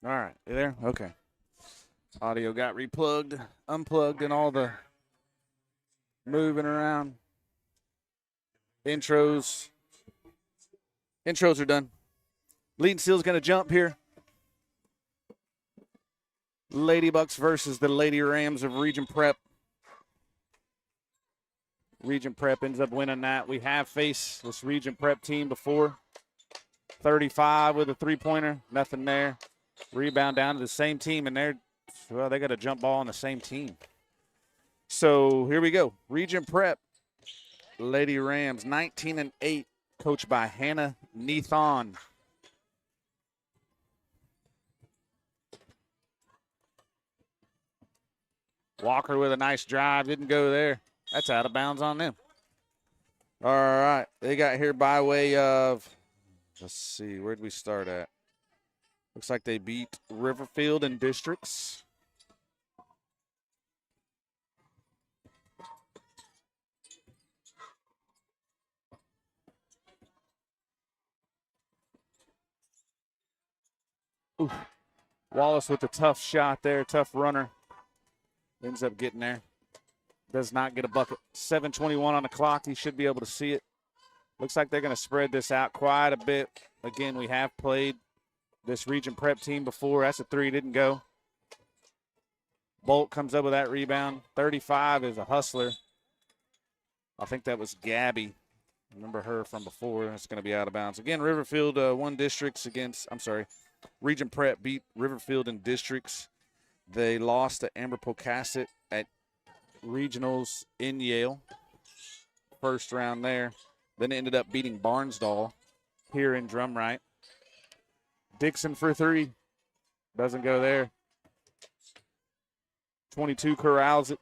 All right, you there? Okay. Audio got replugged, unplugged, and all the moving around. Intros are done. Leading Seal's going to jump here. Lady Bucks versus the Lady Rams of Regent Prep. Regent Prep ends up winning that. We have faced this Regent Prep team before. 35 with a three-pointer, nothing there. Rebound down to the same team, and they got a jump ball on the same team. So here we go. Regent Prep, Lady Rams, 19-8, coached by Hannah Neathon. Walker with a nice drive, didn't go there. That's out of bounds on them. All right, they got here by way of, let's see, where'd we start at? Looks like they beat Riverfield in districts. Ooh. Wallace with a tough shot there, tough runner. Ends up getting there. Does not get a bucket. 7:21 on the clock. He should be able to see it. Looks like they're going to spread this out quite a bit. Again, we have played this Regent Prep team before. That's a three, didn't go. Bolt comes up with that rebound. 35 is a hustler. I think that was Gabby. Remember her from before. That's going to be out of bounds. Again, Riverfield won districts against, Regent Prep beat Riverfield in districts. They lost to Amber Pocasset at regionals in Yale. First round there. Then ended up beating Barnsdall here in Drumright. Dixon for three. Doesn't go there. 22 corrals it.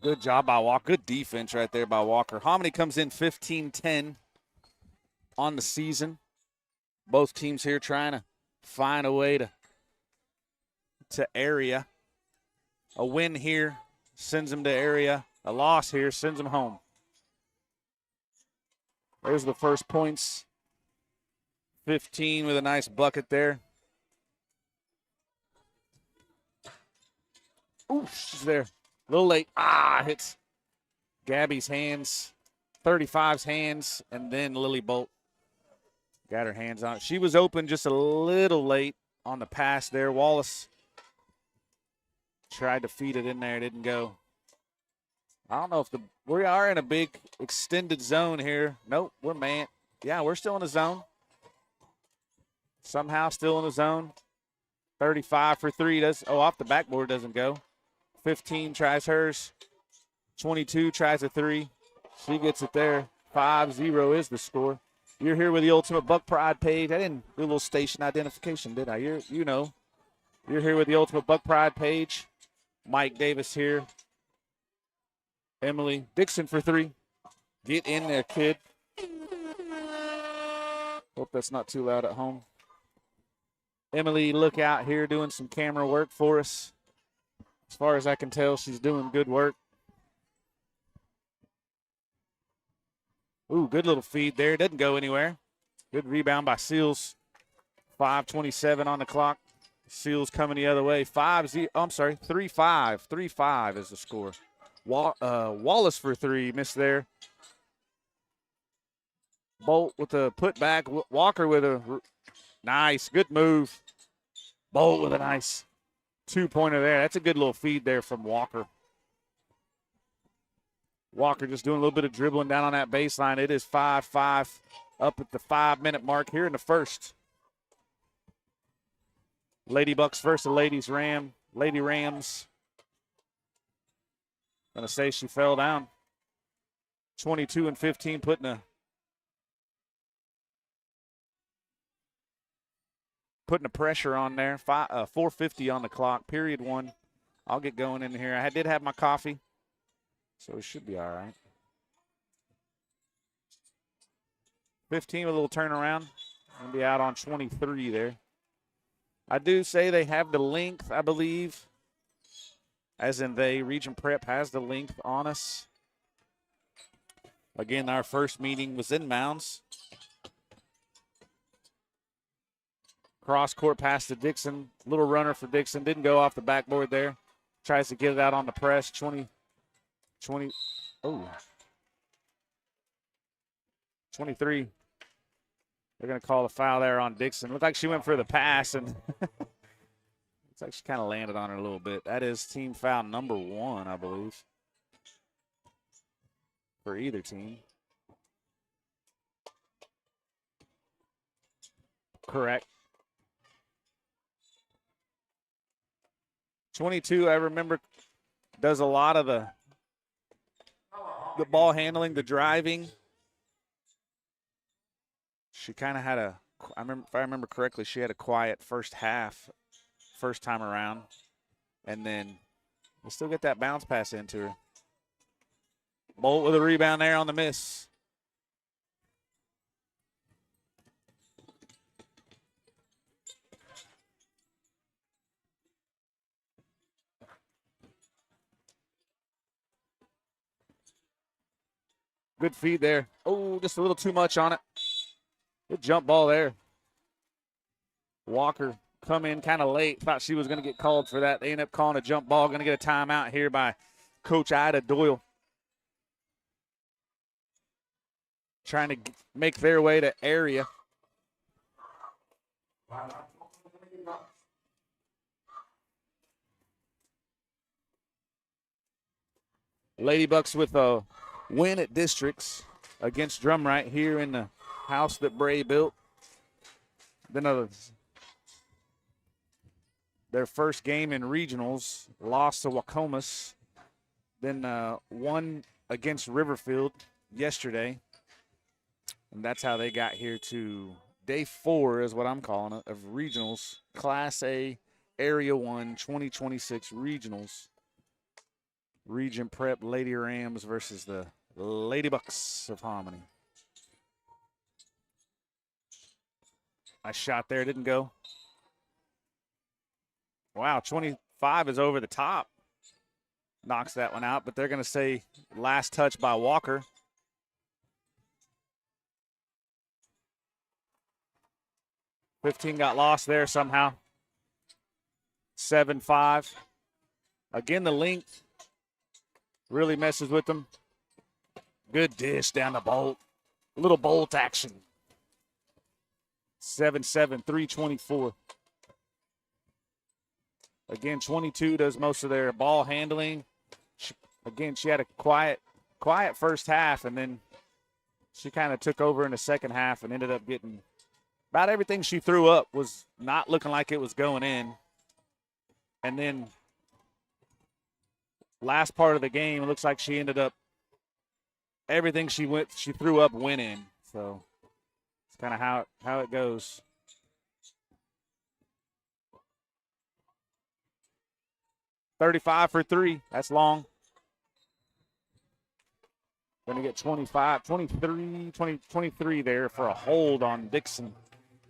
Good job by Walker. Good defense right there by Walker. Hominy comes in 15-10 on the season. Both teams here trying to find a way to area. A win here sends them to area. A loss here sends them home. There's the first points. 15 with a nice bucket there. Ooh, she's there. A little late. Hits Gabby's hands, 35's hands, and then Lily Bolt got her hands on it. She was open just a little late on the pass there. Wallace tried to feed it in there. Didn't go. I don't know if we are in a big extended zone here. Nope, we're man. Yeah, we're still in the zone. Somehow still in the zone. 35 for three. Off the backboard doesn't go. 15 tries hers. 22 tries a three. She gets it there. 5-0 is the score. You're here with the Ultimate Buck Pride page. I didn't do a little station identification, did I? You're here with the Ultimate Buck Pride page. Mike Davis here. Emily Dixon for three. Get in there, kid. Hope that's not too loud at home. Emily, look out here doing some camera work for us. As far as I can tell, she's doing good work. Ooh, good little feed there. Doesn't go anywhere. Good rebound by Seals. 5:27 on the clock. Seals coming the other way. 3-5. 3-5 is the score. Wallace for three. Missed there. Bolt with a putback. Walker with a nice, good move. Bolt with a nice two-pointer there. That's a good little feed there from Walker. Walker just doing a little bit of dribbling down on that baseline. It is 5-5 up at the 5-minute mark here in the first. Lady Bucks versus the Lady Rams. Gonna say she fell down. 22 and 15, putting a pressure on there. 4:50 on the clock. Period one. I'll get going in here. I did have my coffee, so it should be all right. 15 with a little turnaround. Gonna be out on 23 there. I do say they have the length, I believe. As in Regent Prep has the length on us. Again, our first meeting was in Mounds. Cross court pass to Dixon. Little runner for Dixon. Didn't go off the backboard there. Tries to get it out on the press. 20. Oh. 23. They're going to call the foul there on Dixon. Looked like she went for the pass, and looks like she kind of landed on her a little bit. That is team foul number 1, I believe, for either team. Correct. 22, I remember, does a lot of the ball handling, the driving. She kind of had if I remember correctly, she had a quiet first half, first time around. And then we still get that bounce pass into her. Bolt with a rebound there on the miss. Good feed there. Oh, just a little too much on it. Good jump ball there. Walker come in kind of late. Thought she was going to get called for that. They end up calling a jump ball. Going to get a timeout here by Coach Ida Doyle. Trying to make their way to area. Ladybucks with a win at districts against Drumright here in the house that Bray built. Then their first game in regionals, lost to Wacomas. Then won against Riverfield yesterday. And that's how they got here to day 4 is what I'm calling it, of regionals. Class A, Area 1, 2026 regionals. Regent Prep Lady Rams versus the Ladybucks of Hominy. Nice shot there, didn't go. Wow, 25 is over the top. Knocks that one out, but they're going to say last touch by Walker. $15 got lost there somehow. 7-5. Again, the length really messes with them. Good dish down the bolt. A little bolt action. 7-7, 3:24. Again, 22 does most of their ball handling. She had a quiet first half, and then she kind of took over in the second half and ended up getting about everything she threw up was not looking like it was going in. And then last part of the game, it looks like she ended up everything she threw up went in. So it's kind of how it goes. $35 for 3. That's long. Going to get 23 there for a hold on Dixon.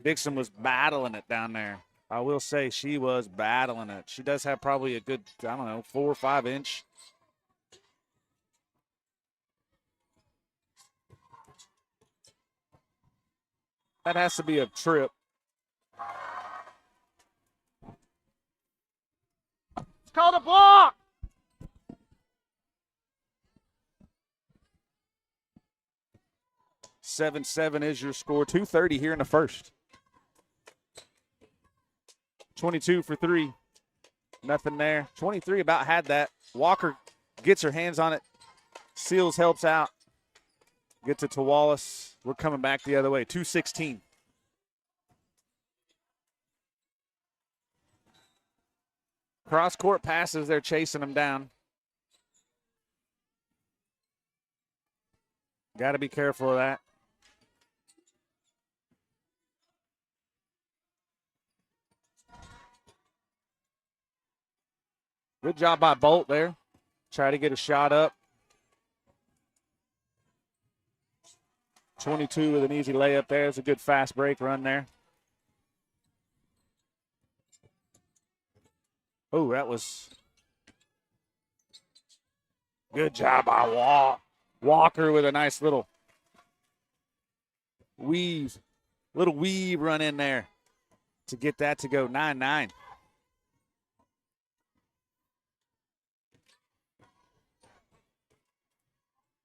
Dixon was battling it down there. I will say she was battling it. She does have probably a good, 4 or 5 inch. That has to be a trip. It's called a block. 7-7 is your score. 2:30 here in the first. 22 for 3. Nothing there. 23 about had that. Walker gets her hands on it. Seals helps out. Gets it to Wallace. We're coming back the other way. 2:16. Cross-court passes. They're chasing them down. Got to be careful of that. Good job by Bolt there. Try to get a shot up. 22 with an easy layup there. It's a good fast break run there. Oh, that was good job by Walker with a nice little weave run in there. to get that to go 9-9.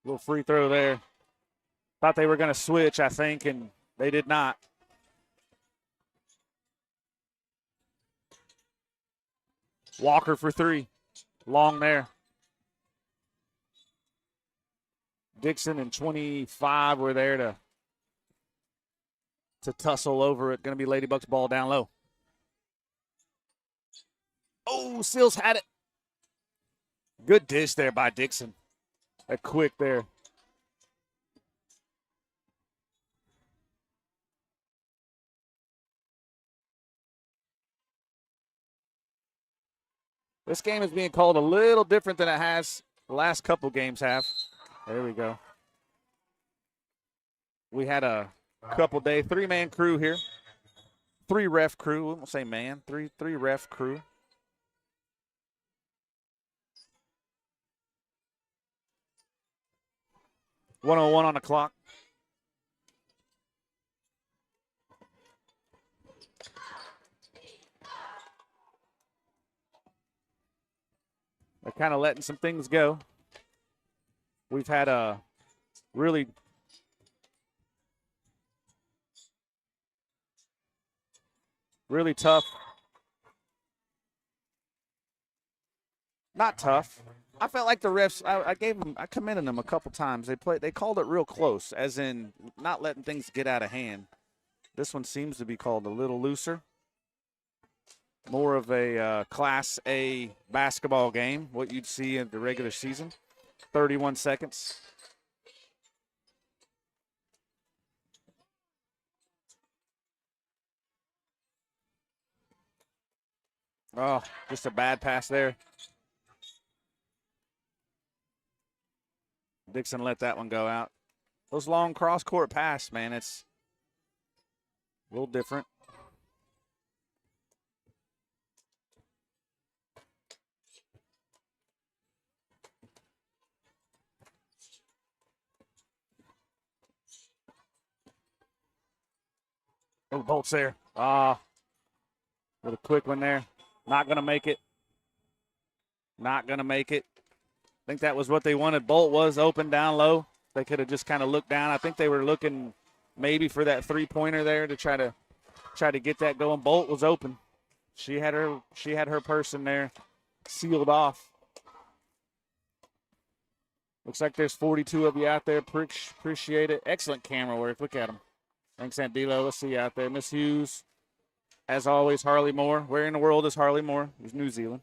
Little free throw there. Thought they were going to switch, I think, and they did not. Walker for three. Long there. Dixon and 25 were there to tussle over it. Going to be Ladybugs ball down low. Oh, Seals had it. Good dish there by Dixon. A quick there. This game is being called a little different than it has the last couple games have. There we go. We had a couple day 3-man crew here. 3 ref crew. We won't say man. Three ref crew. .101 on the clock. They're kind of letting some things go. We've had a really tough. Not tough. I felt like the refs, I commended them a couple times. They called it real close, as in not letting things get out of hand. This one seems to be called a little looser. More of a Class A basketball game, what you'd see in the regular season. 31 seconds. Oh, just a bad pass there. Dixon let that one go out. Those long cross-court pass, man, it's a little different. Oh, Bolt's there. With a quick one there. Not going to make it. Not going to make it. I think that was what they wanted. Bolt was open down low. They could have just kind of looked down. I think they were looking maybe for that three-pointer there to try to get that going. Bolt was open. She had her person there sealed off. Looks like there's 42 of you out there. Appreciate it. Excellent camera work. Look at them. Thanks, Aunt D'Lo. Let's see you out there. Miss Hughes. As always, Harley Moore. Where in the world is Harley Moore? It's New Zealand.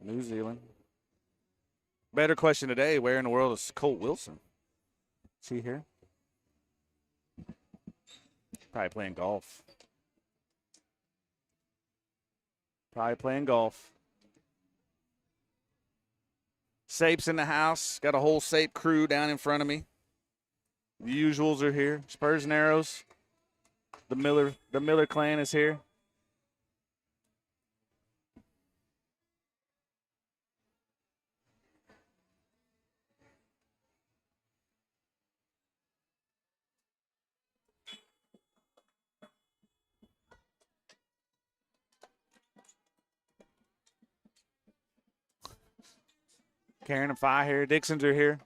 New Zealand. Better question today, where in the world is Colt Wilson? See here? Probably playing golf. Sape's in the house. Got a whole Sape crew down in front of me. The usuals are here. Spurs and Arrows. The Miller clan is here. Karen and Phi here. Dixons are here.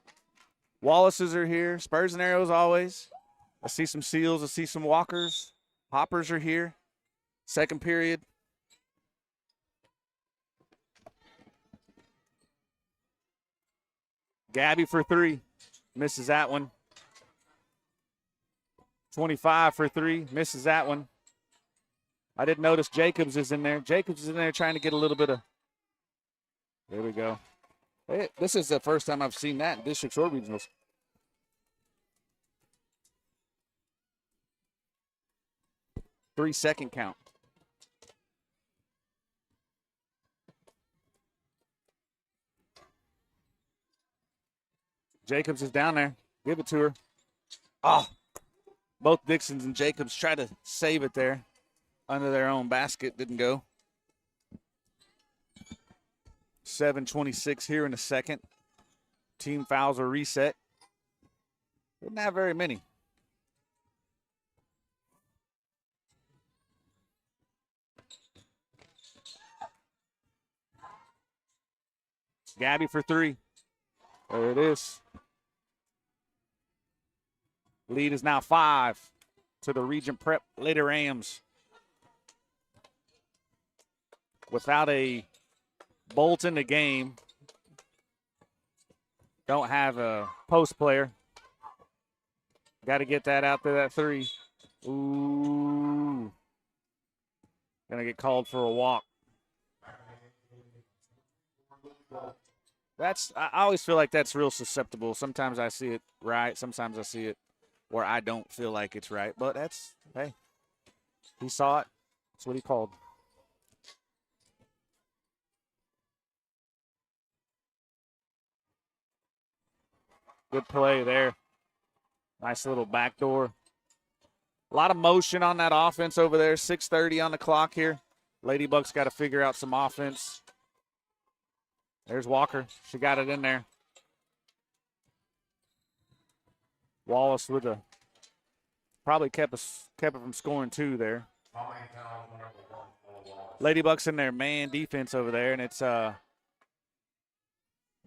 Wallaces are here. Spurs and Arrows always. I see some Seals. I see some Walkers. Hoppers are here. Second period. Gabby for three. Misses that one. 25 for three. Misses that one. I didn't notice Jacobs is in there. Jacobs is in there trying to get a little bit of. There we go. Hey, this is the first time I've seen that in districts or regionals. Three-second count. Jacobs is down there. Give it to her. Oh, both Dixons and Jacobs try to save it there. Under their own basket. Didn't go. 7:26 here in the second. Team fouls are reset. Didn't have very many. Gabby for 3. There it is. Lead is now 5 to the Regent Prep Lady Rams. Without a Bolt in the game, don't have a post player. Got to get that out there, that 3. Ooh. Gonna get called for a walk. I always feel like that's real susceptible. Sometimes I see it right. Sometimes I see it where I don't feel like it's right. But hey, he saw it. That's what he called. Good play there. Nice little backdoor. A lot of motion on that offense over there. 6:30 on the clock here. Lady Bucks got to figure out some offense. There's Walker. She got it in there. Wallace with probably kept it from scoring 2 there. Lady Bucks in their man defense over there, and it's they're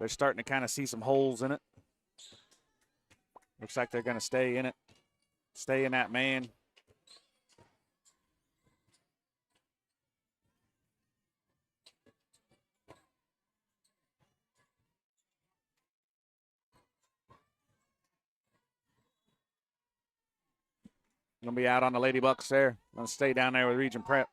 starting to kind of see some holes in it. Looks like they're going to stay in it, stay in that man. Going to be out on the Lady Bucks there. Going to stay down there with Regent Prep.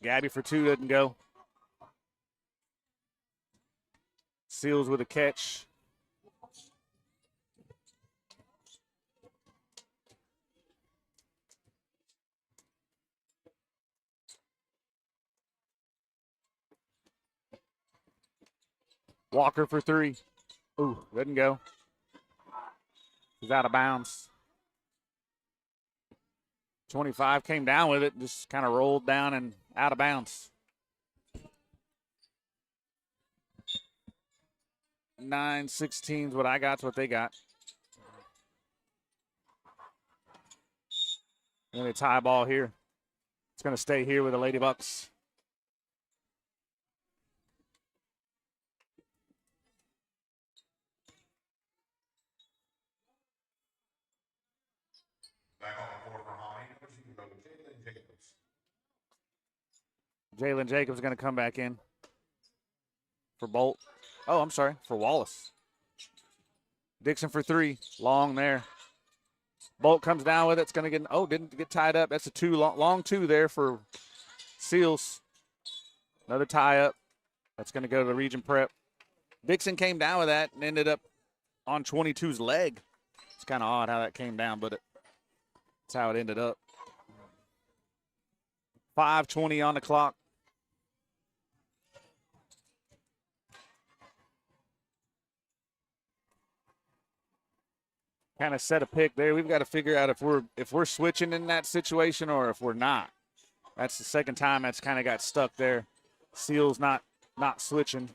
Gabby for 2 doesn't go. Seals with a catch. Walker for 3. Ooh, doesn't go. He's out of bounds. 25 came down with it, just kind of rolled down and out of bounds. 9-16 is what I got. It's what they got. And a tie ball here. It's going to stay here with the Lady Bucks. Back on the floor for Holly. You can go to Jalen Jacobs. Jalen Jacobs is going to come back in for Bolt. Oh, I'm sorry, for Wallace. Dixon for 3, long there. Bolt comes down with it. It's going to get, didn't get tied up. That's a 2, long 2 there for Seals. Another tie up. That's going to go to the Regent Prep. Dixon came down with that and ended up on 22's leg. It's kind of odd how that came down, but that's how it ended up. 5:20 on the clock. Kind of set a pick there. We've got to figure out if we're switching in that situation or if we're not. That's the second time that's kind of got stuck there. Seals not switching.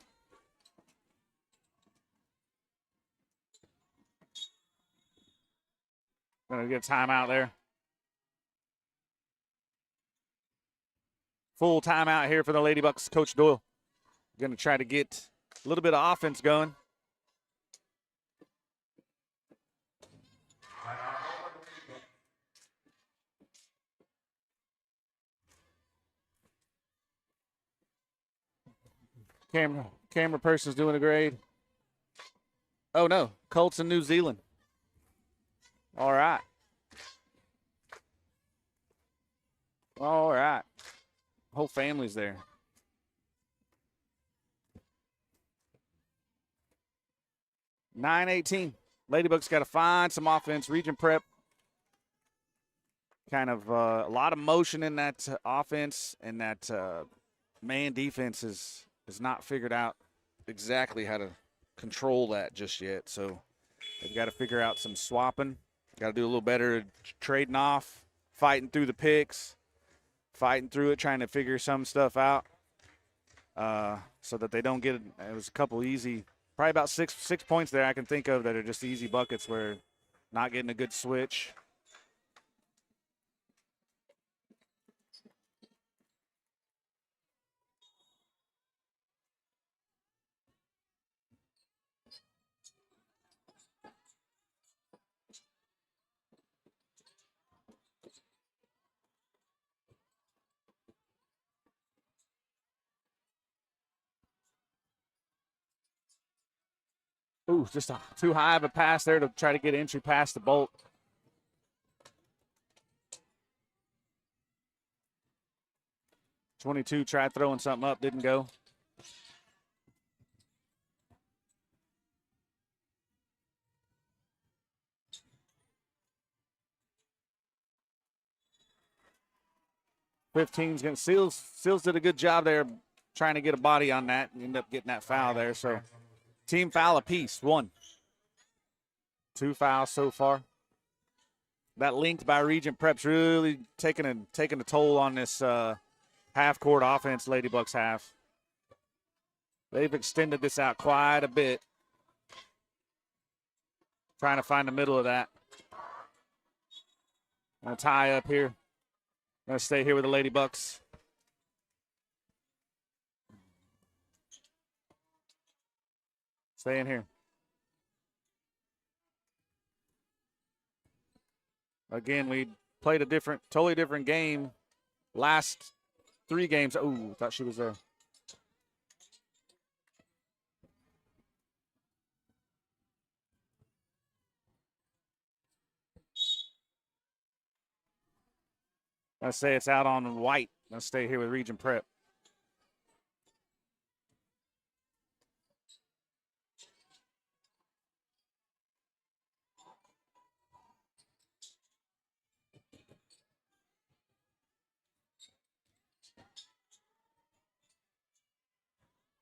Gonna get a timeout there. Full timeout here for the Lady Bucks. Coach Doyle gonna try to get a little bit of offense going. Camera person's doing a grade. Oh no, Colts in New Zealand. All right. All right. Whole family's there. $9:18. Ladybugs got to find some offense. Regent Prep. Kind of a lot of motion in that offense, and that man defense is not figured out exactly how to control that just yet. So they've got to figure out some swapping. Got to do a little better trading off, fighting through the picks, fighting through it, trying to figure some stuff out so that they don't get – it was a couple easy – probably about six points there I can think of that are just easy buckets where not getting a good switch. Ooh, just too high of a pass there to try to get entry past the Bolt. '22 tried throwing something up, didn't go. '15's going to Seals did a good job there trying to get a body on that. End up getting that foul there. So team foul apiece, 1. 2 fouls so far. That length by Regent Prep's really taking a toll on this half-court offense, Lady Bucks have. They've extended this out quite a bit. Trying to find the middle of that. Gonna tie up here. Gonna stay here with the Lady Bucks. Staying here. Again, we played a totally different game last 3 games. Oh, thought she was there. I say it's out on White. Gonna stay here with Regent Prep.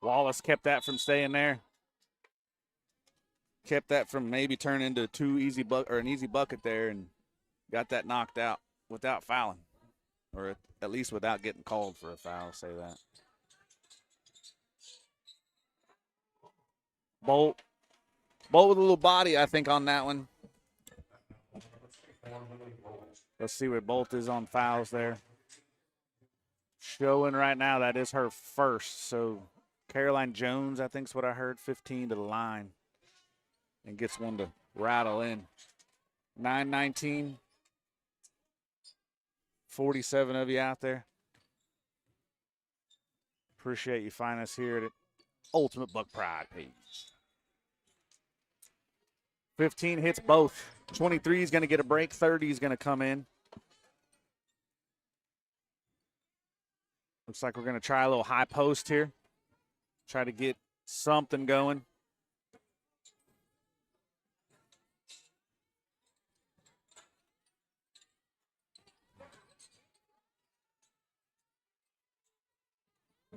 Wallace kept that from staying there. Kept that from maybe turning into an easy bucket there, and got that knocked out without fouling, or at least without getting called for a foul. I'll say that. Bolt with a little body, I think, on that one. Let's see where Bolt is on fouls there. Showing right now that is her first. So Caroline Jones, I think is what I heard, 15 to the line. And gets one to rattle in. 9-19. 47 of you out there. Appreciate you finding us here at Ultimate Buck Pride page. 15 hits both. 23 is going to get a break. 30 is going to come in. Looks like we're going to try a little high post here. Try to get something going.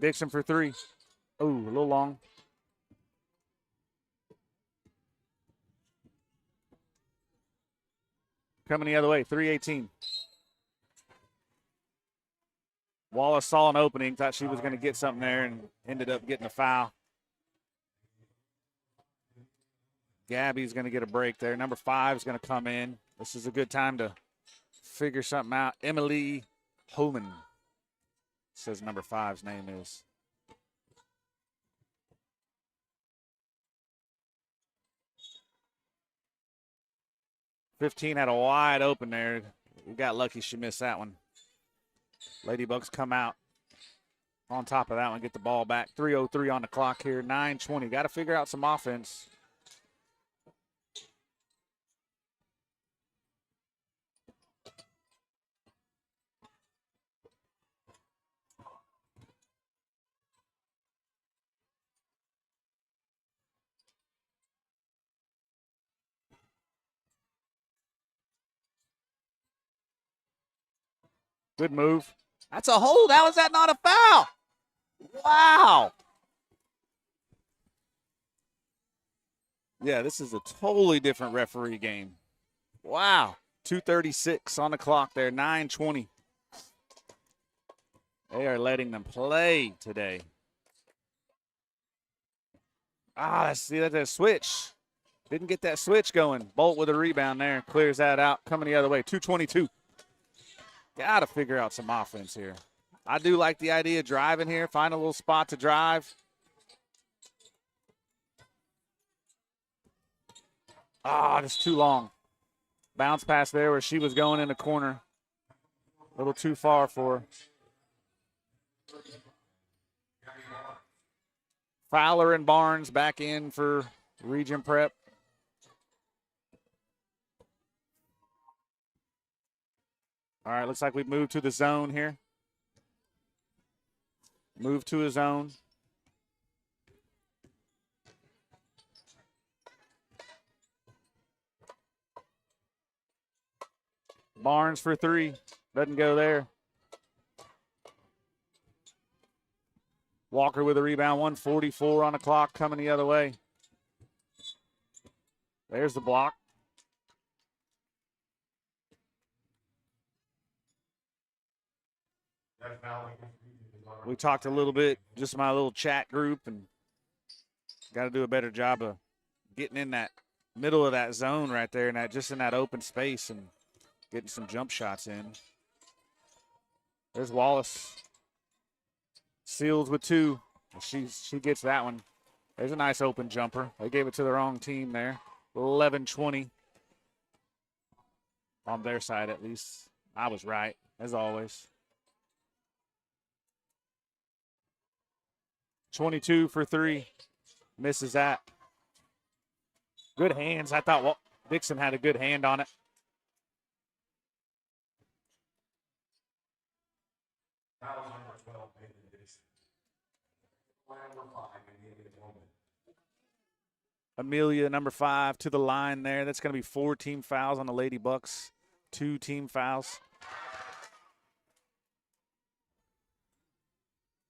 Dixon for 3. Ooh, a little long. Coming the other way, 3:18. Wallace saw an opening, thought she was going to get something there, and ended up getting a foul. Gabby's going to get a break there. Number 5 is going to come in. This is a good time to figure something out. Emily Homan says number 5's name is. '15 had a wide open there. We got lucky she missed that one. Ladybugs come out on top of that one, get the ball back. 3:03 on the clock here, 9:20. Got to figure out some offense. Good move. That's a hold. How is that not a foul? Wow. Yeah, this is a totally different referee game. Wow. 2:36 on the clock there, 9:20. They are letting them play today. See that switch. Didn't get that switch going. Bolt with a rebound there. Clears that out. Coming the other way. 2:22. Got to figure out some offense here. I do like the idea of driving here. Find a little spot to drive. Just too long. Bounce pass there where she was going in the corner. A little too far for her. Fowler and Barnes back in for Regent Prep. All right, looks like we've moved to the zone here. Move to a zone. Barnes for three. Doesn't go there. Walker with a rebound. 1:44 on the clock coming the other way. There's the block. We talked a little bit, just my little chat group, and got to do a better job of getting in that middle of that zone right there, and just in that open space and getting some jump shots in. There's Wallace. Seals with two. She gets that one. There's a nice open jumper. They gave it to the wrong team there. 11-20 on their side, at least. I was right, as always. 22 for three. Misses that. Good hands. I thought Dixon had a good hand on it. That was number 12, Nathan Dixon. Number 5, Amelia Bowman. Amelia, number 5, to the line there. That's going to be 4 team fouls on the Lady Bucks. 2 team fouls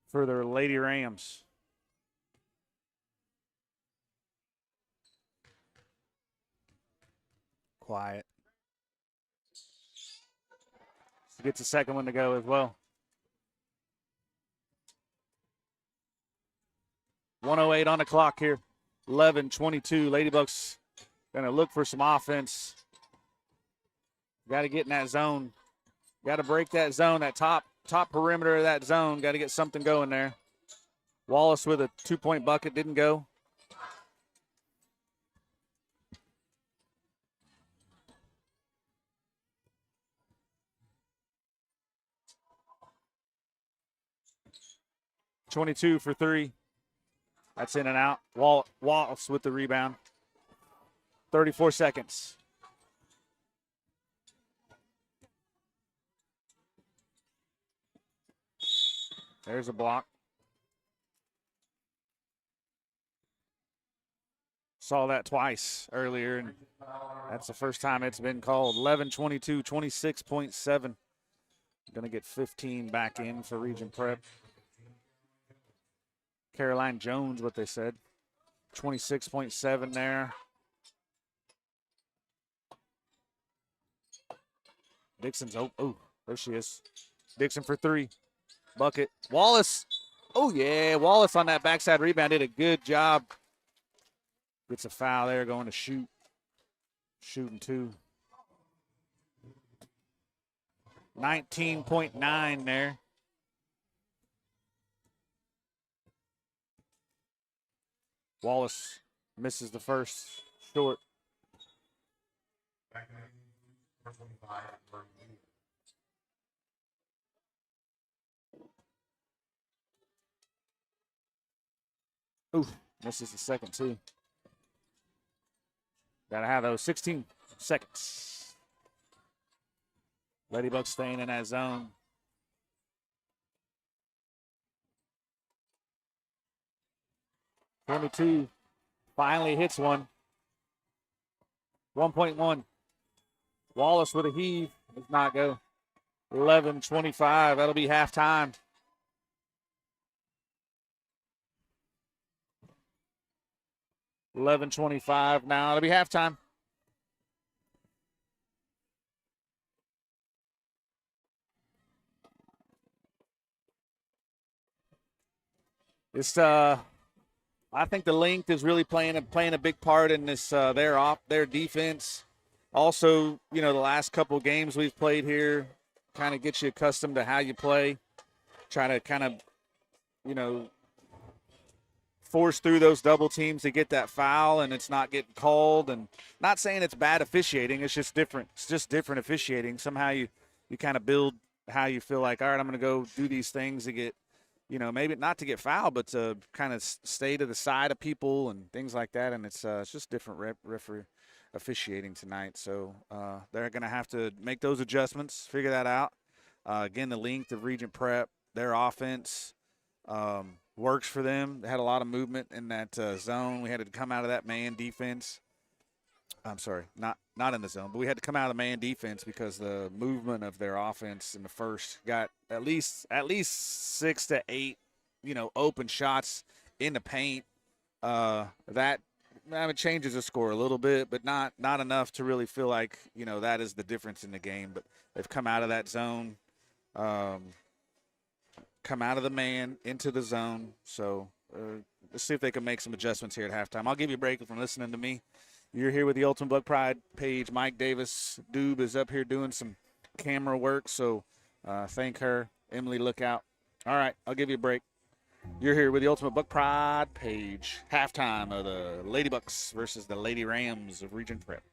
for the Lady Rams. Quiet. Gets a second one to go as well. 1:08 on the clock here. 11-22. Ladybucks going to look for some offense. Got to get in that zone. Got to break that zone, that top perimeter of that zone. Got to get something going there. Wallace with a 2-point bucket, didn't go. .22 for 3. That's in and out. Wallace with the rebound. 34 seconds. There's a block. Saw that twice earlier, and that's the first time it's been called. 11-22, 26.7. Going to get 15 back in for Regent Prep. Caroline Jones, what they said. 26.7 there. Dixon's, oh, there she is. Dixon for 3. Bucket. Wallace. Oh, yeah. Wallace on that backside rebound did a good job. Gets a foul there, going to shoot. Shooting 2. 19.9 there. Wallace misses the first. Short. Ooh, misses the second too. Gotta have those 16 seconds. Ladybugs staying in that zone. .22 finally hits one. 1.1. Wallace with a heave. Does not go. 11-25. That'll be halftime. $11.25 now. It'll be halftime. It's I think the length is really playing a big part in this their defense. Also, you know, the last couple of games we've played here kind of gets you accustomed to how you play. Try to kind of, you know, force through those double teams to get that foul, and it's not getting called. And not saying it's bad officiating, it's just different. It's just different officiating. Somehow you kind of build how you feel like, all right, I'm going to go do these things to get you know, maybe not to get fouled, but to kind of stay to the side of people and things like that. And it's just different referee officiating tonight. So they're going to have to make those adjustments, figure that out. Again, the length of Regent Prep, their offense works for them. They had a lot of movement in that zone. We had to come out of that man defense. I'm sorry, not in the zone, but we had to come out of the man defense because the movement of their offense in the first got at least 6 to 8, open shots in the paint. That changes the score a little bit, but not enough to really feel like that is the difference in the game. But they've come out of that zone, come out of the man into the zone. So let's see if they can make some adjustments here at halftime. I'll give you a break from listening to me. You're here with the Ultimate Buck Pride page. Mike Davis, Doob, is up here doing some camera work, so thank her. Emily, look out. All right, I'll give you a break. You're here with the Ultimate Buck Pride page. Halftime of the Lady Bucks versus the Lady Rams of Regent Prep.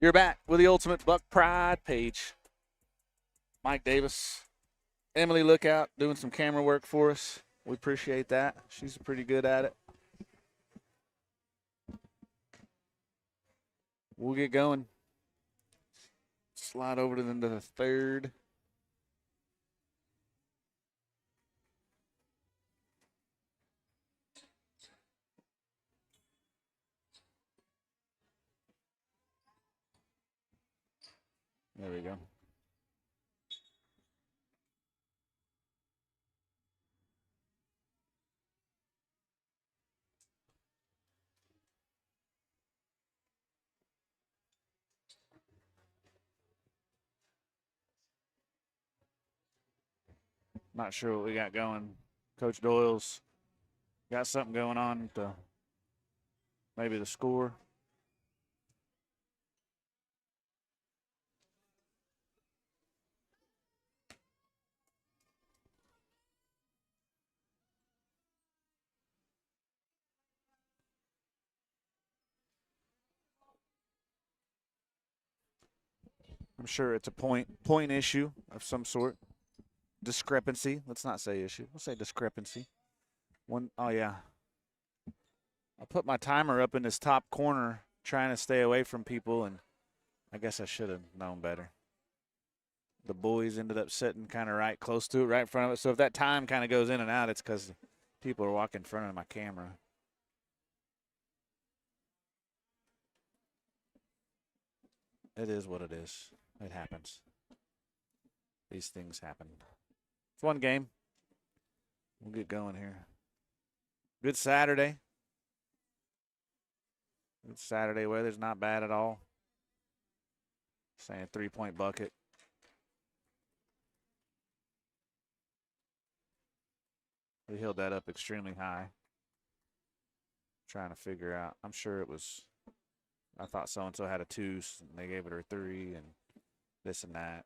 You're back with the Ultimate Buck Pride page. Mike Davis, Emily Lookout doing some camera work for us. We appreciate that. She's pretty good at it. We'll get going. Slide over to the third. There we go. Not sure what we got going. Coach Doyle's got something going on with maybe the score. I'm sure it's a point issue of some sort. Discrepancy. Let's not say issue. Let's say discrepancy. Oh yeah. I put my timer up in this top corner trying to stay away from people, and I guess I should have known better. The boys ended up sitting kind of right close to it, right in front of it. So if that time kind of goes in and out, it's because people are walking in front of my camera. It is what it is. It happens. These things happen. It's one game. We'll get going here. Good Saturday. Good Saturday weather's not bad at all. Saying 3-point bucket. We held that up extremely high. Trying to figure out. I'm sure it was. I thought so-and-so had a 2, and they gave it a 3, and this and that.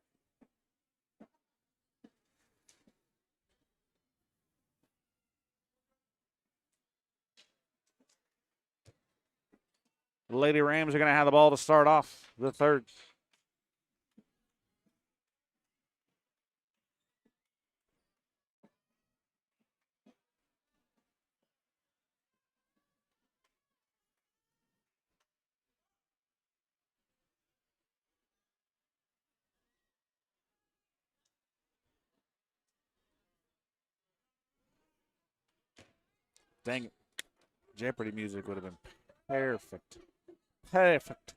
The Lady Rams are going to have the ball to start off the third. Dang it. Jeopardy music would have been perfect. Perfect.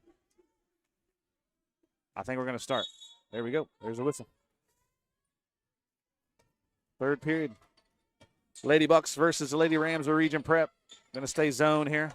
I think we're going to start. There we go. There's a whistle. Third period. Lady Bucks versus the Lady Rams of Regent Prep. Going to stay zone here.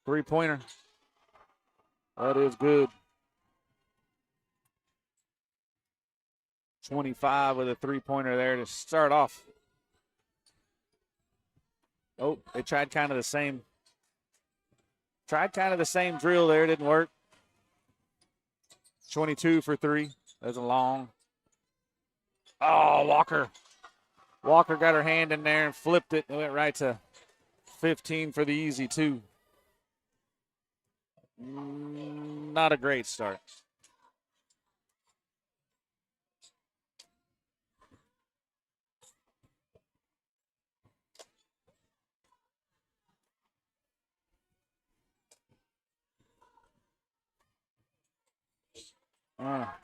Three-pointer. That is good. 25 with a three-pointer there to start off. Oh, they tried kind of the same. Tried kind of the same drill there. Didn't work. 22 for 3. That's a long. Oh, Walker. Walker got her hand in there and flipped it. It went right to 15 for the easy 2. Not a great start.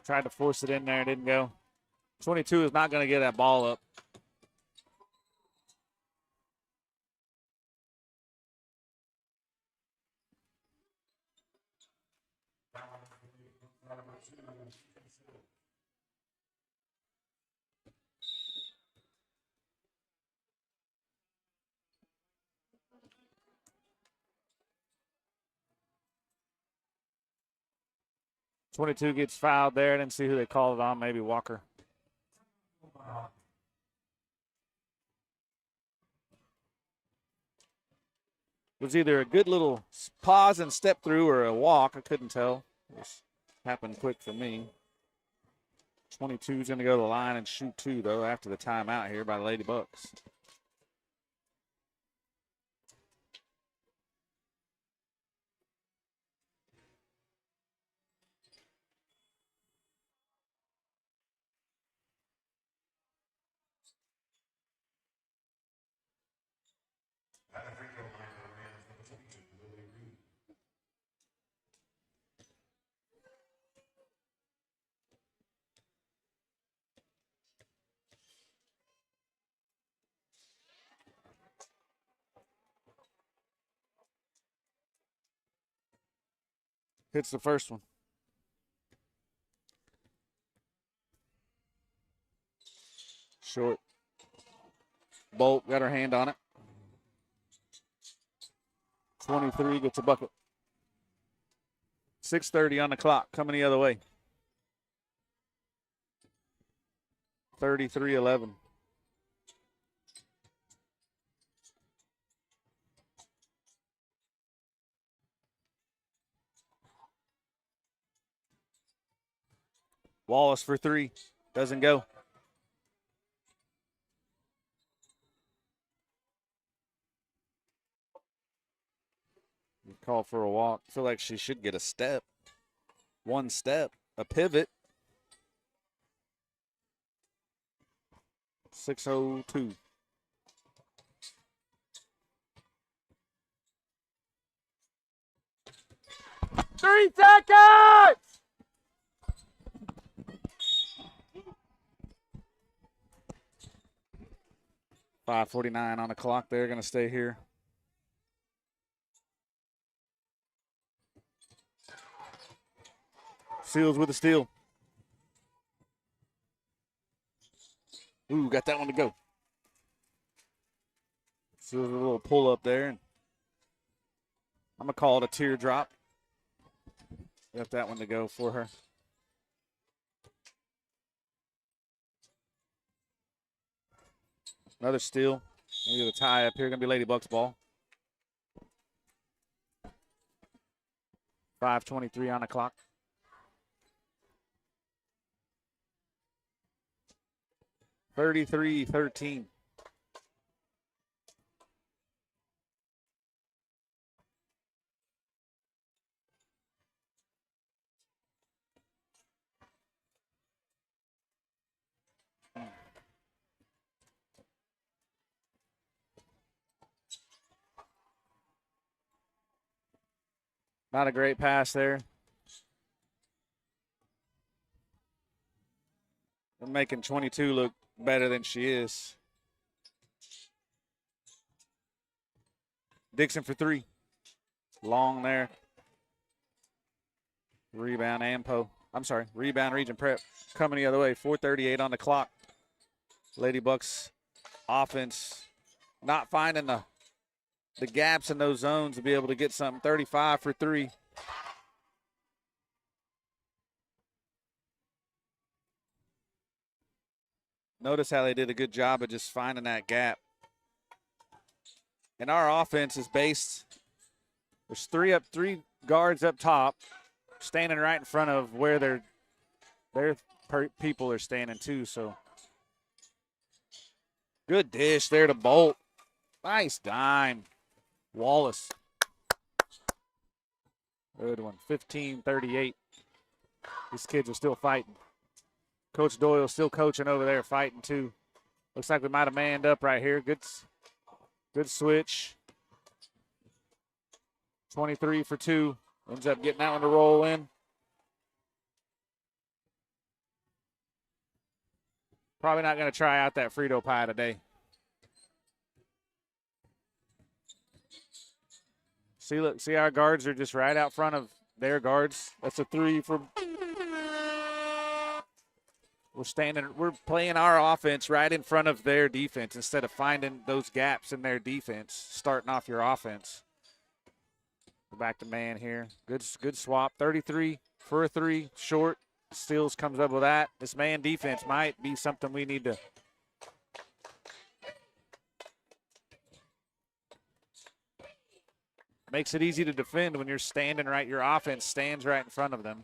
Tried to force it in there. Didn't go. 22 is not going to get that ball up. .22 gets fouled there. I didn't see who they called it on. Maybe Walker. was either a good little pause and step through or a walk. I couldn't tell. This happened quick for me. 22 is going to go to the line and shoot 2, though, after the timeout here by the Lady Bucks. At the free throw line for Rams, number 22, Lily Reed. Hits the first one. Short. Bolt got her hand on it. 23 gets a bucket. 6:30 on the clock, coming the other way. 33-11. Wallace for 3. Doesn't go. Call for a walk. Feel like she should get a step. 1 step. A pivot. 6:02. Three seconds! .549 on the clock. They're going to stay here. Seals with a steal. Ooh, got that one to go. Seals with a little pull up there. And I'm going to call it a teardrop. Got that one to go for her. Another steal. Maybe the tie up here. Going to be Lady Bucks ball. 5:23 on the clock. (33-13). Not a great pass there. They're making 22 look better than she is. Dixon for 3. Long there. Rebound Ampo. I'm sorry, rebound Regent Prep. Coming the other way. 4:38 on the clock. Lady Bucks offense not finding the gaps in those zones to be able to get something. 35 for 3. Notice how they did a good job of just finding that gap. And our offense is based, there's 3 guards up top, standing right in front of where their people are standing too. So good dish there to Bolt. Nice dime. Wallace. Good one. 15-38. These kids are still fighting. Coach Doyle still coaching over there, fighting too. Looks like we might have manned up right here. Good switch. 23 for 2. Ends up getting that one to roll in. Probably not going to try out that Frito pie today. See our guards are just right out front of their guards. That's a 3 for. We're playing our offense right in front of their defense instead of finding those gaps in their defense, starting off your offense. Go back to man here. Good swap. 33 for a 3. Short. Steals comes up with that. This man defense might be something we need to. Makes it easy to defend when you're standing right. Your offense stands right in front of them.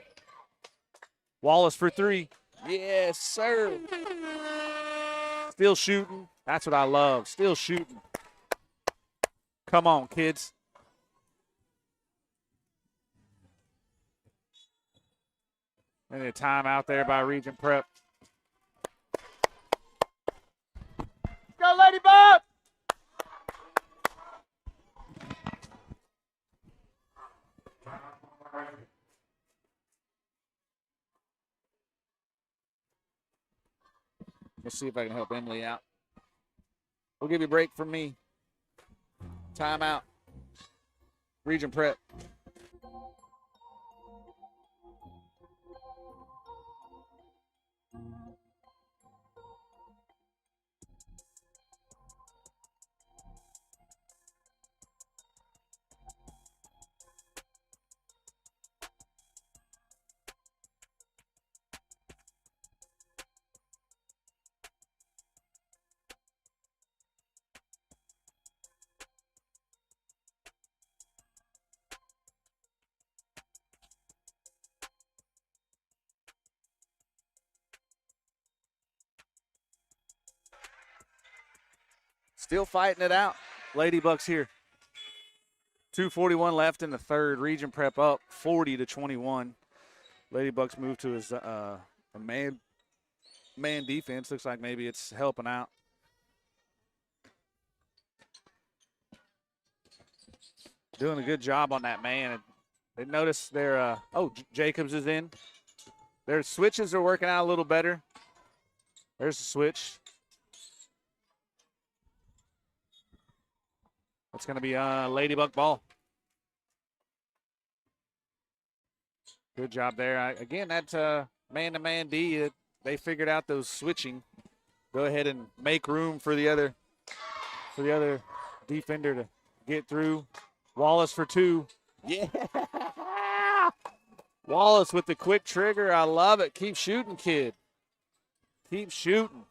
Wallace for three. Yes, sir. Still shooting. That's what I love. Still shooting. Come on, kids. And a timeout there by Regent Prep. Go, Ladybug! Let's see if I can help Emily out. We'll give you a break from me. Timeout. Regent Prep. Still fighting it out. Ladybucks here. 2:41 left in the third. Regent Prep up 40-21. Ladybucks move to his a man defense. Looks like maybe it's helping out. Doing a good job on that man. They notice their Jacobs is in. Their switches are working out a little better. There's the switch. It's going to be a Ladybug ball. Good job there. Again, that man-to-man D, they figured out those switching. Go ahead and make room for the other defender to get through. Wallace for two. Yeah! Wallace with the quick trigger. I love it. Keep shooting, kid. Keep shooting.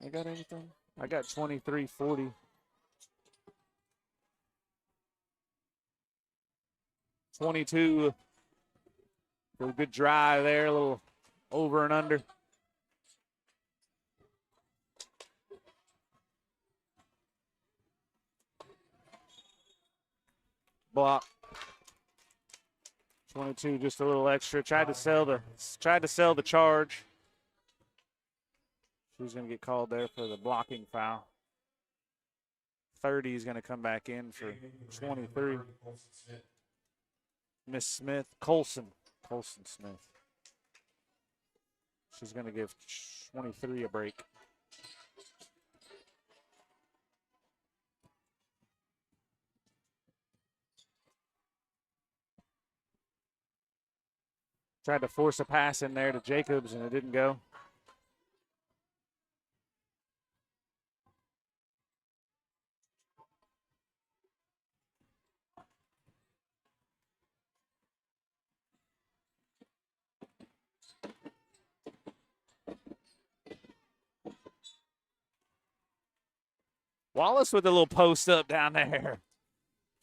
I got anything? I got 23-40. 22. A good drive there, a little over and under. Block. 22, just a little extra. Tried to sell the charge. She's going to get called there for the blocking foul. 30 is going to come back in for 23. Miss Smith, Colson Smith. She's going to give 23 a break. Tried to force a pass in there to Jacobs, and it didn't go. Wallace with a little post up down there.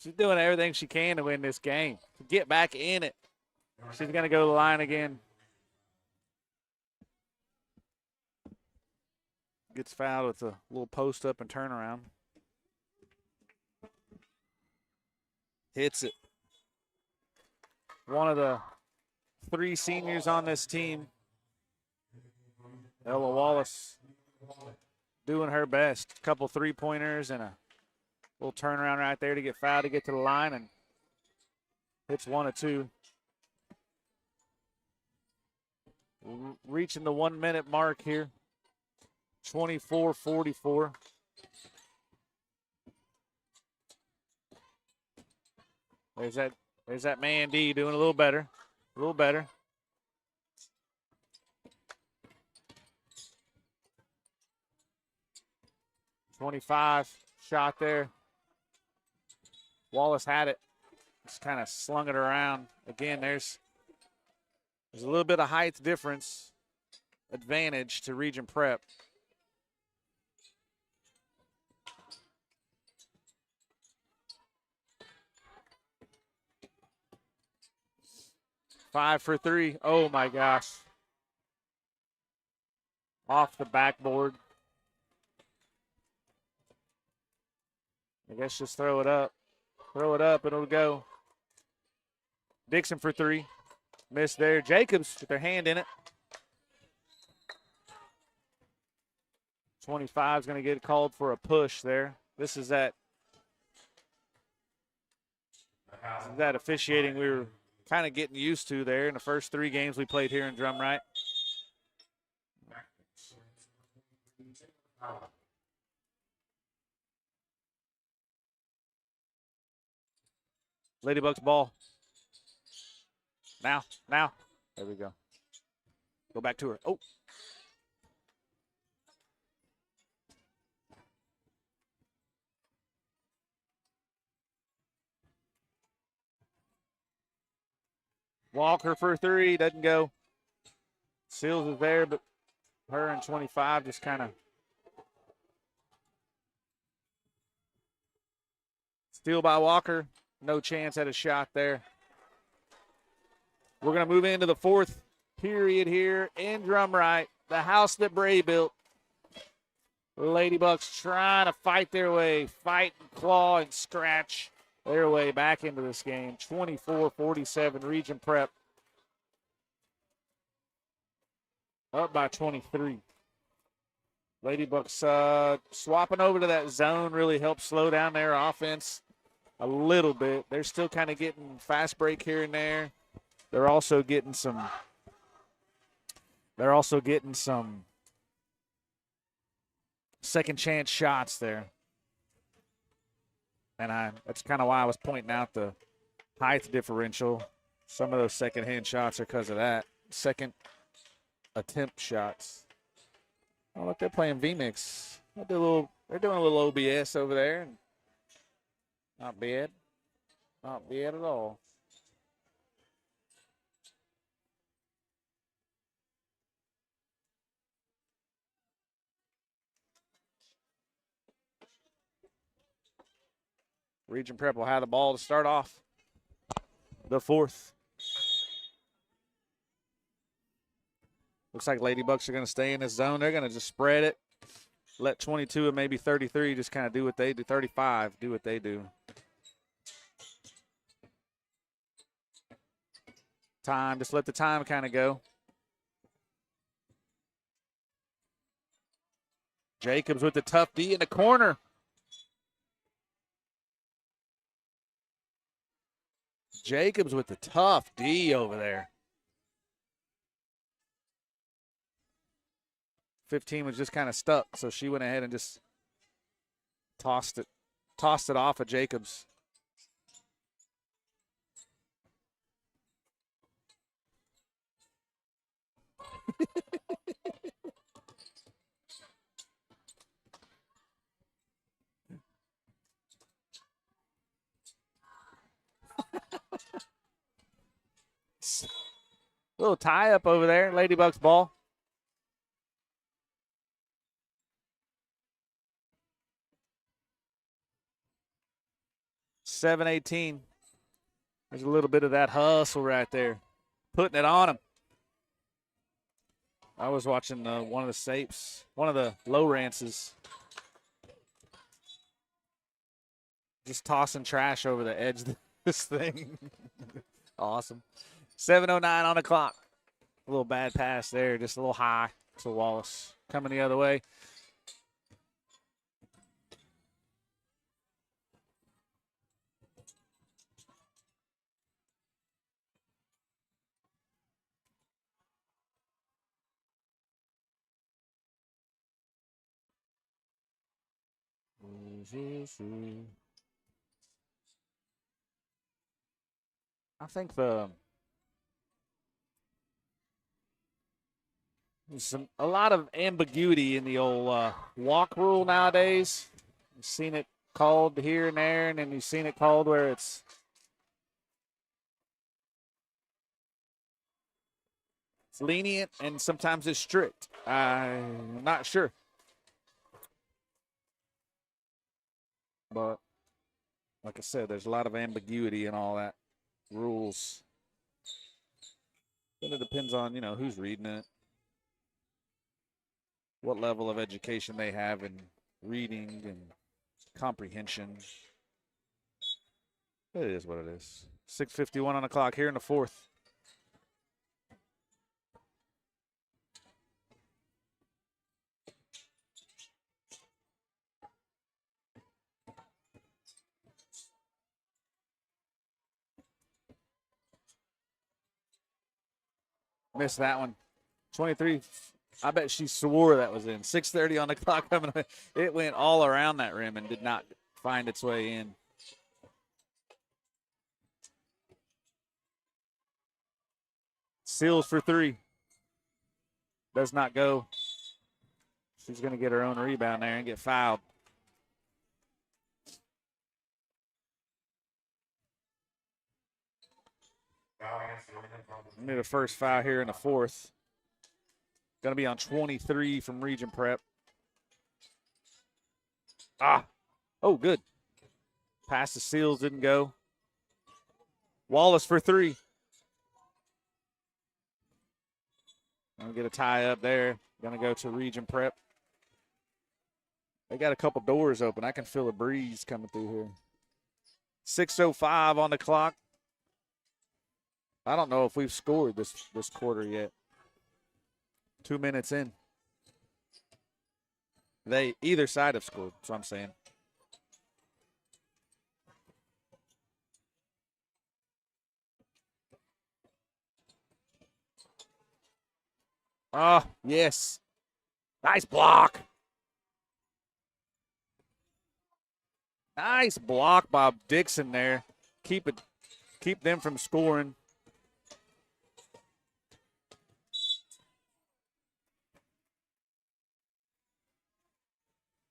She's doing everything she can to win this game. To get back in it. She's going to go to the line again. Gets fouled with a little post up and turnaround. Hits it. One of the three seniors on this team, Ella Wallace, doing her best. A couple three-pointers and a little turnaround right there to get fouled to get to the line, and hits one of two. Reaching the 1 minute mark here. 24-44. There's that man D doing a little better. A little better. .25 shot there. Wallace had it. Just kind of slung it around. Again, there's a little bit of height difference advantage to Regent Prep. 5 for 3. Oh, my gosh. Off the backboard. I guess just throw it up. Throw it up, it'll go. Dixon for 3. Missed there. Jacobs with their hand in it. 25 is going to get called for a push there. This is that officiating we were kind of getting used to there in the first 3 games we played here in Drumright. Ladybugs ball. Now. There we go. Go back to her. Oh. Walker for 3, doesn't go. Seals is there, but her and 25 just kind of. Steal by Walker. No chance at a shot there. We're going to move into the 4th period here in Drumright. The house that Bray built. Ladybugs trying to fight their way, fight and claw and scratch their way back into this game. 24-47, Regent Prep. Up by 23. Ladybugs swapping over to that zone really helps slow down their offense a little bit. They're still kind of getting fast break here and there. They're also getting some second chance shots there. And that's kind of why I was pointing out the height differential. Some of those second hand shots are because of that. Second attempt shots. Oh, look, they're playing VMix. They're doing a little OBS over there. Not bad. Not bad at all. Regent Prep will have the ball to start off the 4th. Looks like Ladybugs are going to stay in this zone. They're going to just spread it. Let 22 and maybe 33 just kind of do what they do. 35 do what they do. Time, just let the time kind of go. Jacobs with the tough D in the corner. Jacobs with the tough D over there. 15 was just kind of stuck, so she went ahead and just tossed it off of Jacobs. Little tie up over there. Ladybugs ball. $7-18. There's a little bit of that hustle right there. Putting it on him. I was watching one of the Sapes, one of the Lowrances. Just tossing trash over the edge of this thing. Awesome. 7:09 on the clock. A little bad pass there, just a little high to Wallace. Coming the other way. I think there's a lot of ambiguity in the old walk rule nowadays. You've seen it called here and there, and then you've seen it called where it's lenient and sometimes it's strict. I'm not sure. But like I said, there's a lot of ambiguity in all that rules. Then it depends on, you know, who's reading it, what level of education they have in reading and comprehension. It is what it is. 6:51 on the clock here in the fourth. Missed that one. 23. I bet she swore that was in. 6:30 on the clock coming. It went all around that rim and did not find its way in. Seals for three. Does not go. She's going to get her own rebound there and get fouled. Need a first foul here in the fourth. Going to be on 23 from Regent Prep. Oh, good. Pass to Seals, didn't go. Wallace for three. Gonna get a tie up there. Gonna go to Regent Prep. They got a couple doors open. I can feel a breeze coming through here. 6:05 on the clock. I don't know if we've scored this quarter yet. 2 minutes in. Either side have scored, that's what I'm saying. Oh, yes. Nice block. Nice block by Dixon there. Keep them from scoring.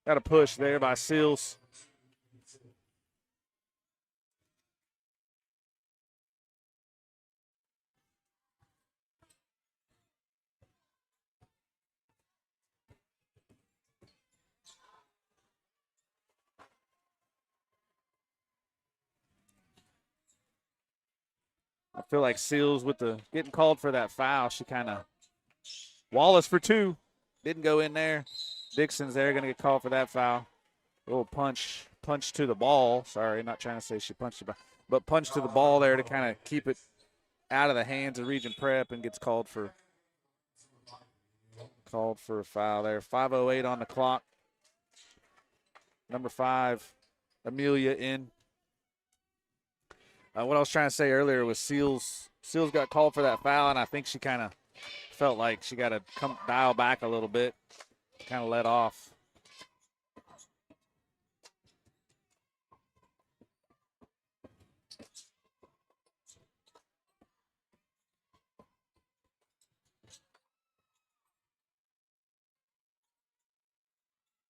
Got a push there by Seals. I feel like Seals with the getting called for that foul. She kind of Wallace for two. Didn't go in there. Dixon's there, going to get called for that foul. A little punch to the ball. Sorry, not trying to say she punched it, but punch to the ball there to kind of keep it out of the hands of Regent Prep and gets called for a foul there. 5:08 on the clock. Number 5, Amelia in. What I was trying to say earlier was Seals got called for that foul, and I think she kind of felt like she got to dial back a little bit, kind of let off.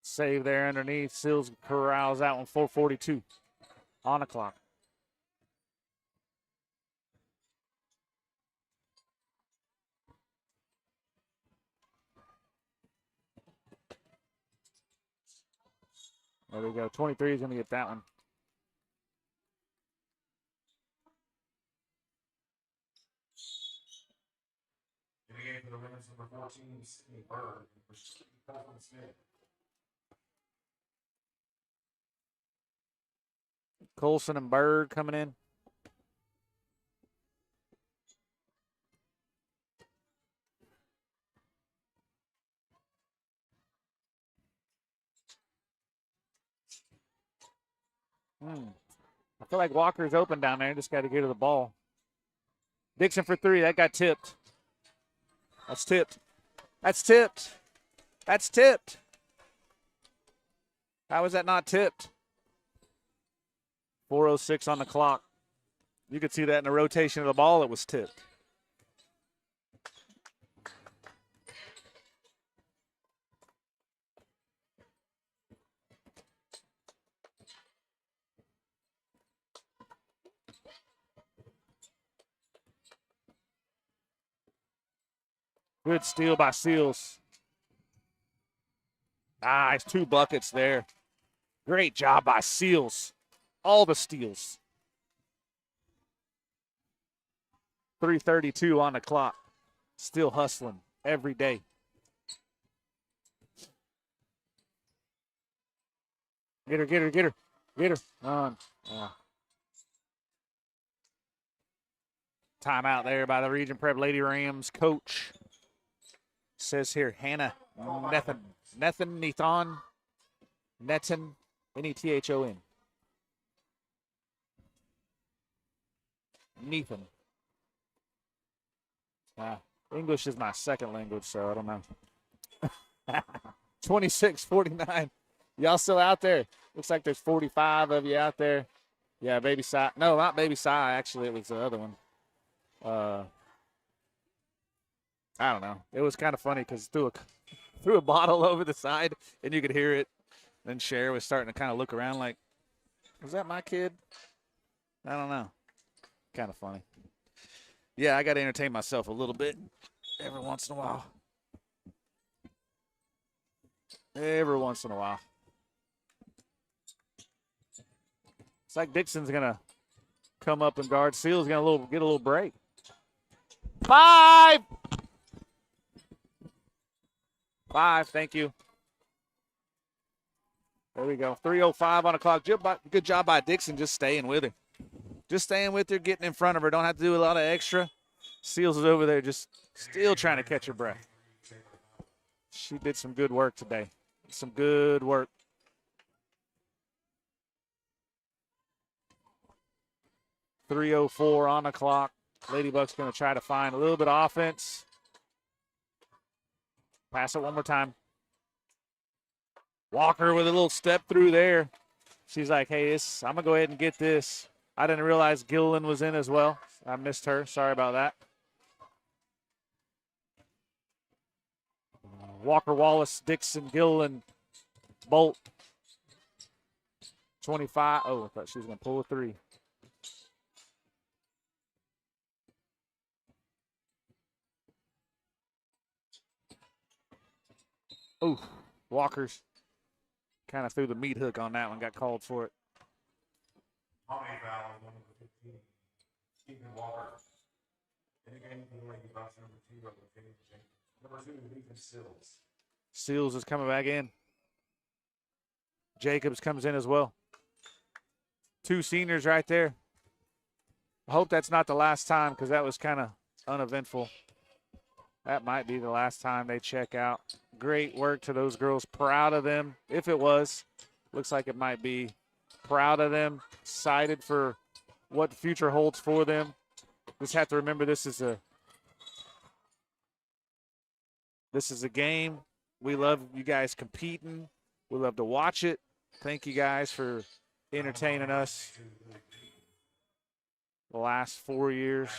Save there underneath. Seals corrals that one. 4:42 on the clock. There we go. 23 is going to get that one. In the game for the women's number 14, Sydney Bird, Smith. Colson and Berg coming in. I feel like Walker's open down there. Just got to get to the ball. Dixon for three. That got tipped. That's tipped. That's tipped. That's tipped. How was that not tipped? 4:06 on the clock. You could see that in the rotation of the ball. It was tipped. Good steal by Seals. Nice, 2 buckets there. Great job by Seals. All the steals. 3:32 on the clock. Still hustling every day. Get her, get her, get her, get her. On. Timeout there by the Region Prep Lady Rams coach. Says here, Hannah Nethan, Nethon, Nethon. Nethan. English is my second language, so I don't know. 26-49. Y'all still out there? Looks like there's 45 of you out there. Yeah, Baby Sai. No, not Baby Sai. Actually, it was the other one. I don't know. It was kind of funny because threw a bottle over the side, and you could hear it. Then Cher was starting to kind of look around like, was that my kid? I don't know. Kind of funny. Yeah, I got to entertain myself a little bit every once in a while. Every once in a while. It's like Dixon's going to come up and guard. Seal's going to get a little break. 5! 5, thank you. There we go. 3:05 on the clock. Good job by Dixon just staying with her. Just staying with her, getting in front of her. Don't have to do a lot of extra. Seals is over there just still trying to catch her breath. She did some good work today. Some good work. .304 on the clock. Ladybuck's going to try to find a little bit of offense. Pass it one more time. Walker with a little step through there. She's like, hey, I'm going to go ahead and get this. I didn't realize Gilliland was in as well. I missed her. Sorry about that. Walker, Wallace, Dixon, Gilliland, Bolt. 25. Oh, I thought she was going to pull a 3. Ooh, Walker's kind of threw the meat hook on that one, got called for it. How many fouls? Number 15. Stephen Walker. In the game, the Lady Bucks, number 2, number 2, Ethan Sills. Seals is coming back in. Jacobs comes in as well. 2 seniors right there. I hope that's not the last time because that was kind of uneventful. That might be the last time they check out. Great work to those girls. Proud of them. If it was, looks like it might be. Proud of them. Excited for what the future holds for them. Just have to remember this is a game. We love you guys competing. We love to watch it. Thank you guys for entertaining us the last 4 years.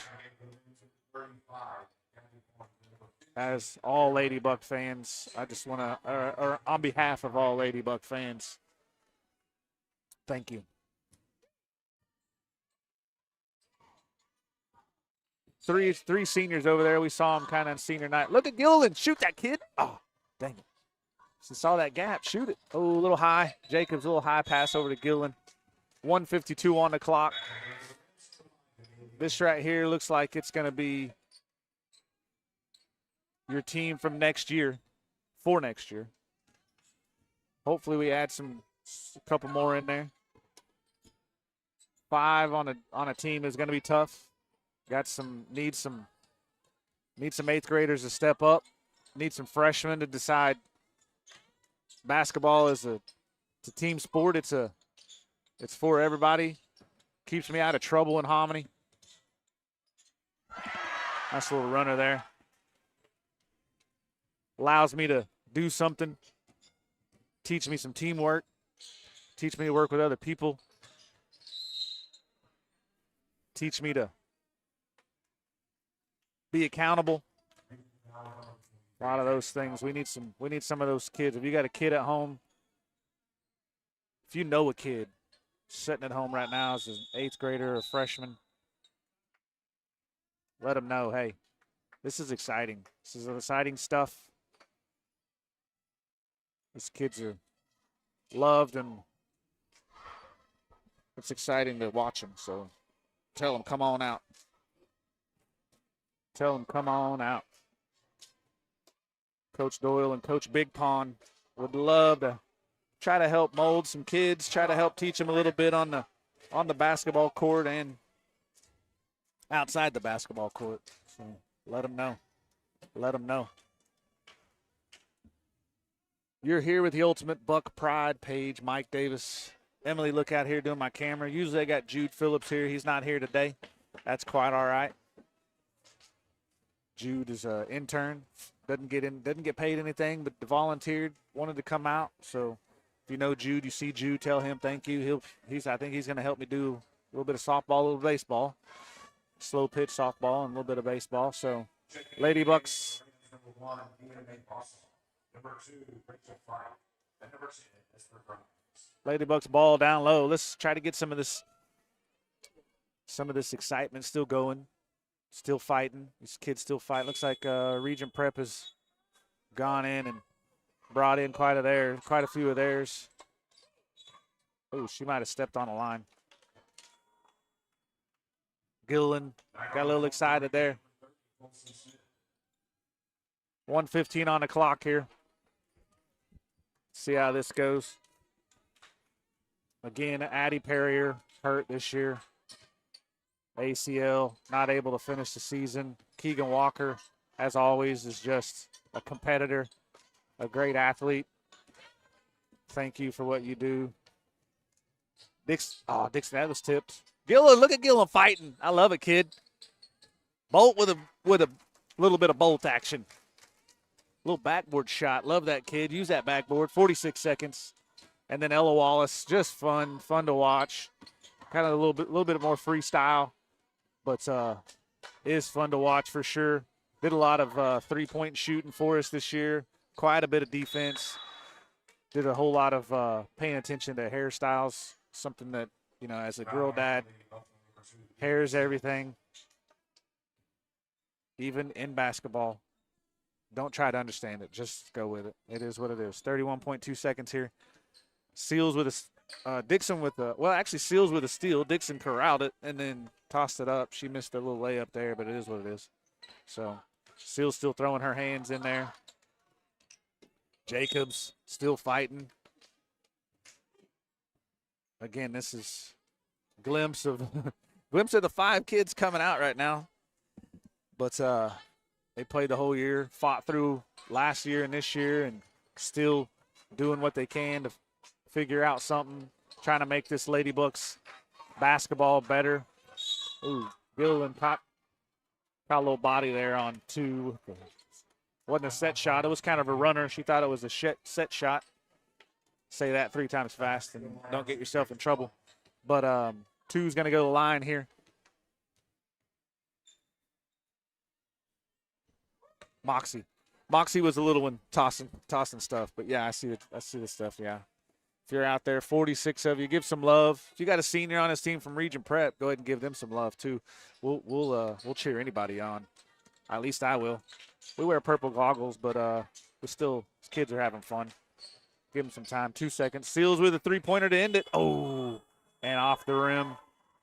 As all Lady Buck fans, I just want to, or on behalf of all Lady Buck fans, thank you. Three seniors over there. We saw them kind of on senior night. Look at Gilliland. Shoot that kid. Oh, dang it. She saw that gap. Shoot it. Oh, a little high. Jacobs, a little high pass over to Gilliland. 1:52 on the clock. This right here looks like it's going to be your team from next year, for next year. Hopefully we add a couple more in there. 5 on a team is going to be tough. Need some 8th graders to step up. Need some freshmen to decide. Basketball is it's a team sport. It's for everybody. Keeps me out of trouble in Hominy. Nice little runner there. Allows me to do something. Teach me some teamwork. Teach me to work with other people. Teach me to be accountable. A lot of those things. We need some of those kids. If you got a kid at home, if you know a kid sitting at home right now as an 8th grader or freshman, let them know, hey, this is exciting. This is exciting stuff. These kids are loved, and it's exciting to watch them. So tell them, come on out. Tell them, come on out. Coach Doyle and Coach Big Pond would love to try to help mold some kids, try to help teach them a little bit on the basketball court and outside the basketball court. So let them know. Let them know. You're here with the Ultimate Buck Pride page, Mike Davis. Emily, look out here doing my camera. Usually I got Jude Phillips here. He's not here today. That's quite all right. Jude is an intern. Doesn't get paid anything, but volunteered, wanted to come out. So if you know Jude, you see Jude, tell him thank you. I think he's going to help me do a little bit of softball, a little baseball, slow pitch softball, and a little bit of baseball. So Lady Bucks. Number 1, DNA Boston. Number 2, Rachel Fight. And number 10 is for Grimes. Lady Bucks ball down low. Let's try to get some of this excitement still going, still fighting. These kids still fight. Looks like Regent Prep has gone in and brought in quite a few of theirs. Oh, she might have stepped on a line. Gillen got a little excited there. 1:15 on the clock here. See how this goes. Again, Addie Perrier hurt this year. ACL, not able to finish the season. Keegan Walker, as always, is just a competitor, a great athlete. Thank you for what you do. Dixon, that was tipped. Gillen, look at Gillen fighting. I love it, kid. Bolt with a little bit of bolt action. Little backboard shot. Love that kid. Use that backboard. 46 seconds. And then Ella Wallace, just fun to watch. Kind of a little bit more freestyle, but is fun to watch for sure. Did a lot of three-point shooting for us this year. Quite a bit of defense. Did a whole lot of paying attention to hairstyles. Something that, as a girl dad, hair is everything. Even in basketball. Don't try to understand it. Just go with it. It is what it is. 31.2 seconds here. Seals with a Dixon with a Seals with a steal. Dixon corralled it and then tossed it up. She missed a little layup there, but it is what it is. So Seals still throwing her hands in there. Jacobs still fighting. Again, this is a glimpse of the 5 kids coming out right now. But they played the whole year, fought through last year and this year, and still doing what they can to figure out something, trying to make this Lady Bucks basketball better. Ooh, Gillen caught a little body there on 2. Wasn't a set shot. It was kind of a runner. She thought it was a set shot. Say that 3 times fast and don't get yourself in trouble. But 2's going to go to the line here. Moxie was the little one tossing stuff. But, yeah, I see the stuff, yeah. If you're out there, 46 of you, give some love. If you got a senior on this team from Regent Prep, go ahead and give them some love too. We'll cheer anybody on. At least I will. We wear purple goggles, but these kids are having fun. Give them some time. 2 seconds. Seals with a 3-pointer to end it. Oh, and off the rim.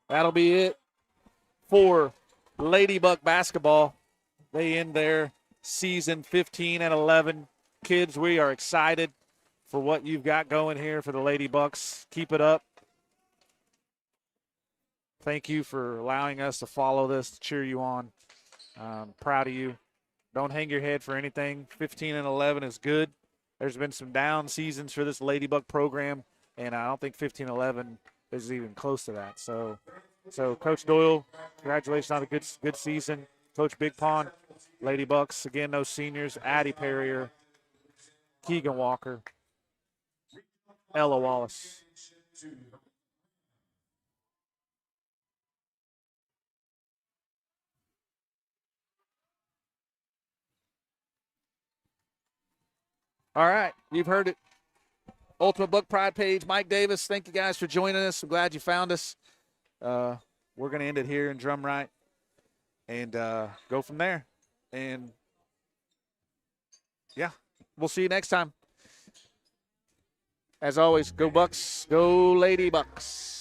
That'll be it for Lady Buck basketball. They end their season 15-11. Kids, we are excited for what you've got going here for the Lady Bucks. Keep it up. Thank you for allowing us to follow this, to cheer you on. Proud of you. Don't hang your head for anything. 15-11 is good. There's been some down seasons for this Lady Buck program, and I don't think 15-11 is even close to that. So Coach Doyle, congratulations on a good season. Coach Big Pond, Lady Bucks, again, those seniors, Addie Perrier, Keegan Walker, Ella Wallace. All right, you've heard it. Ultimate Buck Pride page, Mike Davis. Thank you guys for joining us. I'm glad you found us. We're going to end it here in Drum Right and go from there. And, yeah, we'll see you next time. As always, go Bucks, go Lady Bucks.